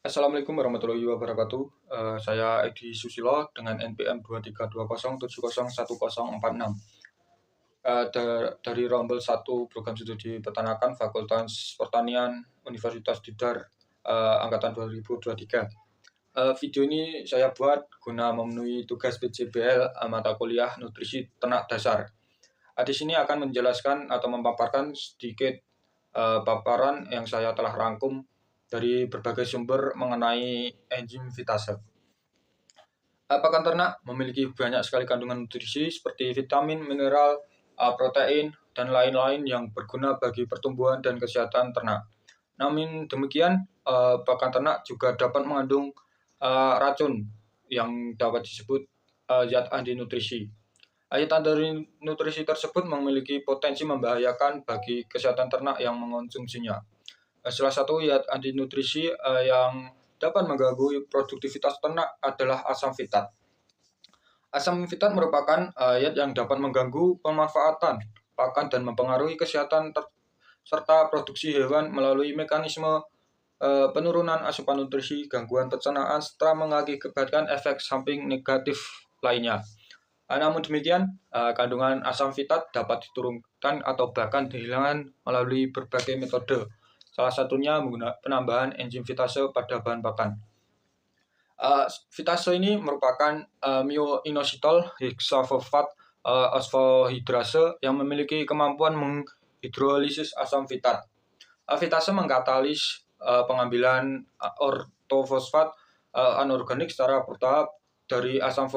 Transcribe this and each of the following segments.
Assalamualaikum warahmatullahi wabarakatuh. Saya Edi Susilo dengan NPM 23207010146. Dari Rombel 1 Program Studi Peternakan Fakultas Pertanian Universitas Tidar Angkatan 2023. Video ini saya buat guna memenuhi tugas PJBL mata kuliah Nutrisi Ternak Dasar. Di sini akan menjelaskan atau memaparkan sedikit paparan yang saya telah rangkum dari berbagai sumber mengenai enzim fitase. Pakan ternak memiliki banyak sekali kandungan nutrisi seperti vitamin, mineral, protein, dan lain-lain yang berguna bagi pertumbuhan dan kesehatan ternak. Namun demikian, pakan ternak juga dapat mengandung racun yang dapat disebut zat anti nutrisi. Zat anti nutrisi tersebut memiliki potensi membahayakan bagi kesehatan ternak yang mengonsumsinya. Salah satu zat anti nutrisi yang dapat mengganggu produktivitas ternak adalah asam fitat. Asam fitat merupakan zat yang dapat mengganggu pemanfaatan pakan dan mempengaruhi kesehatan serta produksi hewan melalui mekanisme penurunan asupan nutrisi, gangguan pencernaan, serta mengakibatkan efek samping negatif lainnya. Namun demikian, kandungan asam fitat dapat diturunkan atau bahkan dihilangkan melalui berbagai metode. Salah satunya menggunakan penambahan enzim fitase pada bahan pakan. Fitase ini merupakan myoinositol hexafosfat fosfohidrase yang memiliki kemampuan menghidrolisis asam fitat. Fitase mengkatalis pengambilan ortofosfat anorganik secara bertahap dari asam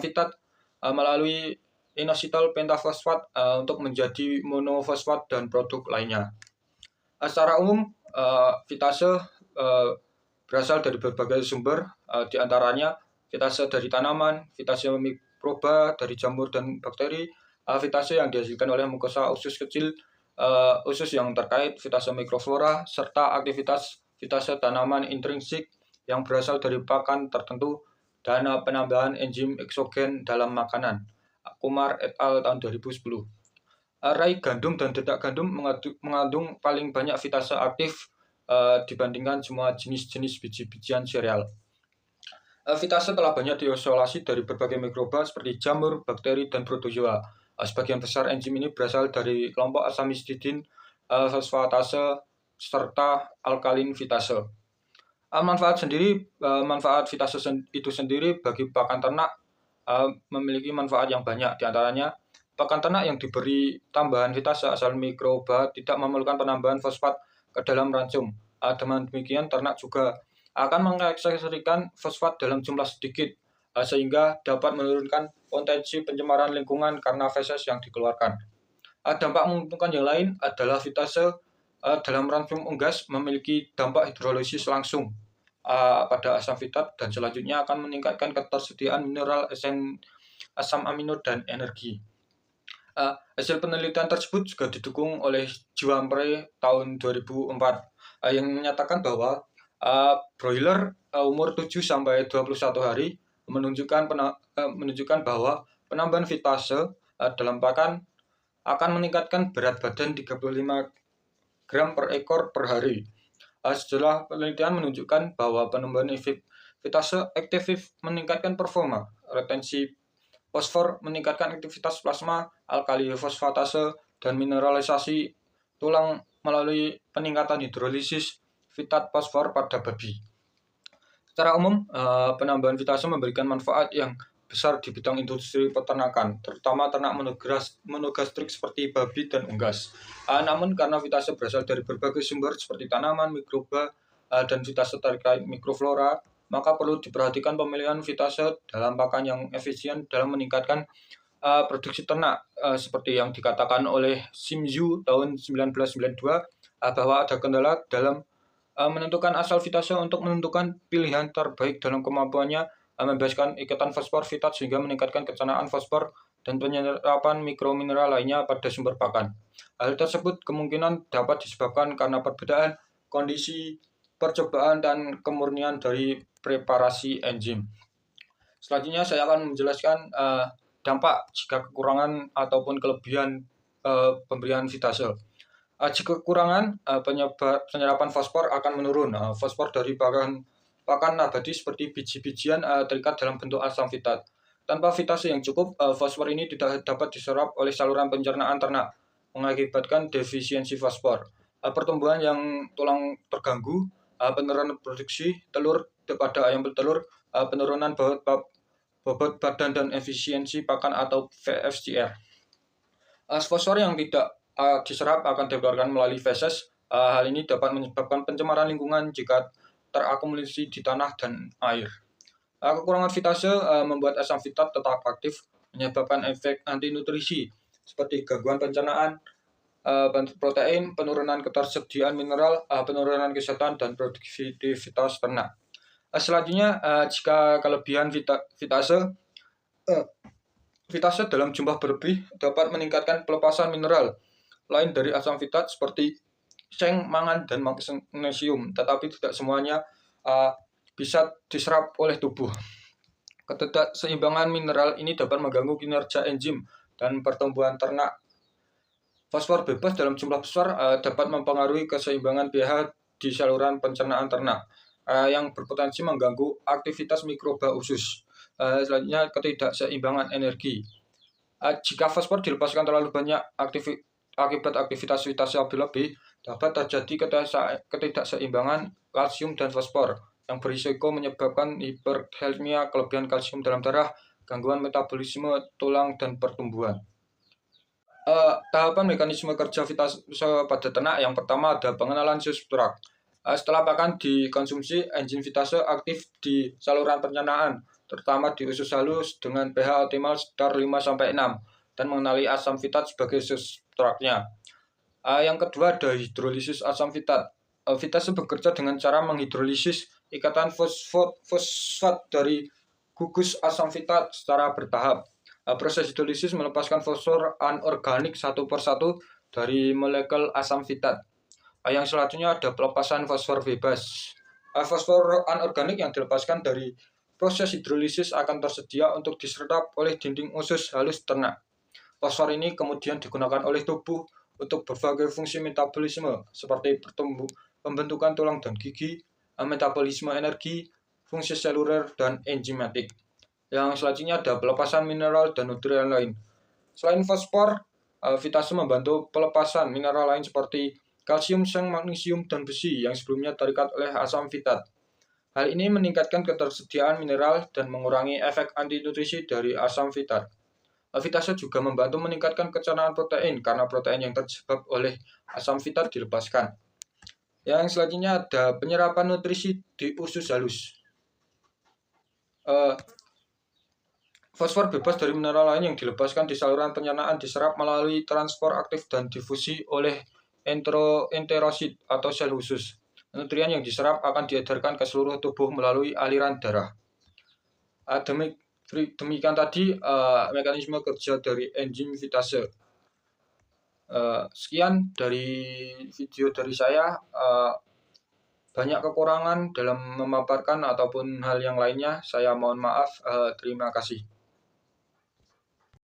fitat melalui inositol pentafosfat untuk menjadi monofosfat dan produk lainnya. Secara umum, fitase berasal dari berbagai sumber, di antaranya fitase dari tanaman, fitase mikroba dari jamur dan bakteri, fitase yang dihasilkan oleh mukosa usus kecil, usus yang terkait, fitase mikroflora, serta aktivitas fitase tanaman intrinsik yang berasal dari pakan tertentu dan penambahan enzim eksogen dalam makanan. Kumar et al. Tahun 2010. Rai gandum dan dedak gandum mengandung paling banyak fitase aktif dibandingkan semua jenis-jenis biji-bijian sereal. Fitase telah banyak diisolasi dari berbagai mikroba seperti jamur, bakteri, dan protozoa. Sebagian besar enzim ini berasal dari kelompok asamistidin, fosfatase, serta alkalin fitase. Manfaat fitase itu sendiri bagi pakan ternak memiliki manfaat yang banyak. Di antaranya, pakan ternak yang diberi tambahan fitase asal mikroba tidak memerlukan penambahan fosfat ke dalam rancung. Dengan demikian, ternak juga akan mengekspresikan fosfat dalam jumlah sedikit, sehingga dapat menurunkan potensi pencemaran lingkungan karena feses yang dikeluarkan. Dampak menguntungkan yang lain adalah fitase dalam rancung unggas memiliki dampak hidrolisis langsung pada asam fitat dan selanjutnya akan meningkatkan ketersediaan mineral, asam amino, dan energi. Hasil penelitian tersebut juga didukung oleh Jiwampre tahun 2004 yang menyatakan bahwa broiler umur 7-21 hari menunjukkan bahwa penambahan fitase dalam pakan akan meningkatkan berat badan 35 gram per ekor per hari. Setelah penelitian menunjukkan bahwa penambahan fitase aktif meningkatkan performa, retensi fosfor, meningkatkan aktivitas plasma, alkali fosfatase, dan mineralisasi tulang melalui peningkatan hidrolisis fitat fosfor pada babi. Secara umum, penambahan fitase memberikan manfaat yang besar di bidang industri peternakan, terutama ternak monogastrik seperti babi dan unggas. Namun karena fitase berasal dari berbagai sumber seperti tanaman, mikroba, dan fitase terkait mikroflora, maka perlu diperhatikan pemilihan fitase dalam pakan yang efisien dalam meningkatkan produksi ternak, seperti yang dikatakan oleh Simju tahun 1992 bahwa ada kendala dalam menentukan asal fitase untuk menentukan pilihan terbaik dalam kemampuannya membebaskan ikatan fosfor fitat sehingga meningkatkan kencernaan fosfor dan penyerapan mikromineral lainnya pada sumber pakan. Hal tersebut kemungkinan dapat disebabkan karena perbedaan kondisi percobaan dan kemurnian dari preparasi enzim. Selanjutnya saya akan menjelaskan dampak jika kekurangan ataupun kelebihan pemberian fitase. Jika kekurangan, penyerapan fosfor akan menurun. Fosfor dari pakan nabati seperti biji-bijian terikat dalam bentuk asam fitat. Tanpa fitase yang cukup, fosfor ini tidak dapat diserap oleh saluran pencernaan ternak, mengakibatkan defisiensi fosfor. Pertumbuhan yang tulang terganggu, penurunan produksi telur pada ayam bertelur, penurunan bobot badan dan efisiensi pakan atau VFCR. Fosfor yang tidak diserap akan dikeluarkan melalui feses. Hal ini dapat menyebabkan pencemaran lingkungan jika terakumulasi di tanah dan air. Kekurangan fitase membuat asam fitat tetap aktif, menyebabkan efek antinutrisi seperti gangguan pencernaan, protein, penurunan ketersediaan mineral, penurunan kesehatan dan produktivitas ternak. Selanjutnya, jika kelebihan fitase dalam jumlah berlebih dapat meningkatkan pelepasan mineral lain dari asam fitat seperti seng, mangan, dan magnesium, tetapi tidak semuanya bisa diserap oleh tubuh. Ketidakseimbangan mineral ini dapat mengganggu kinerja enzim dan pertumbuhan ternak. Fosfor bebas dalam jumlah besar dapat mempengaruhi keseimbangan pH di saluran pencernaan ternak yang berpotensi mengganggu aktivitas mikroba usus. Selanjutnya, ketidakseimbangan energi. Jika fosfor dilepaskan terlalu banyak akibat aktivitas fitase berlebih, dapat terjadi ketidakseimbangan kalsium dan fosfor yang berisiko menyebabkan hiperkalsemia, kelebihan kalsium dalam darah, gangguan metabolisme tulang dan pertumbuhan. Tahapan mekanisme kerja fitase pada ternak. Yang pertama ada pengenalan substrat. Setelah pakan dikonsumsi, enzim fitase aktif di saluran pencernaan, terutama di usus halus dengan pH optimal sekitar 5-6 dan mengenali asam fitat sebagai substratnya. Yang kedua ada hidrolisis asam fitat. Fitase bekerja dengan cara menghidrolisis ikatan fosfat dari gugus asam fitat secara bertahap. Proses hidrolisis melepaskan fosfor anorganik satu persatu dari molekul asam fitat. Yang selanjutnya ada pelepasan fosfor bebas. Fosfor anorganik yang dilepaskan dari proses hidrolisis akan tersedia untuk diserap oleh dinding usus halus ternak. Fosfor ini kemudian digunakan oleh tubuh untuk berbagai fungsi metabolisme seperti pembentukan tulang dan gigi, metabolisme energi, fungsi seluler, dan enzimatik. Yang selanjutnya ada pelepasan mineral dan nutrien lain. Selain fosfor, fitase membantu pelepasan mineral lain seperti kalsium, seng, magnesium, dan besi yang sebelumnya terikat oleh asam fitat. Hal ini meningkatkan ketersediaan mineral dan mengurangi efek antinutrisi dari asam fitat. Fitase juga membantu meningkatkan pencernaan protein karena protein yang terjebak oleh asam fitat dilepaskan. Yang selanjutnya ada penyerapan nutrisi di usus halus. Fosfor bebas dari mineral lain yang dilepaskan di saluran pencernaan diserap melalui transport aktif dan difusi oleh enterosit atau sel usus. Nutrien yang diserap akan diedarkan ke seluruh tubuh melalui aliran darah. Demikian tadi mekanisme kerja dari enzim fitase. Sekian dari video dari saya. Banyak kekurangan dalam memaparkan ataupun hal yang lainnya. Saya mohon maaf. Terima kasih.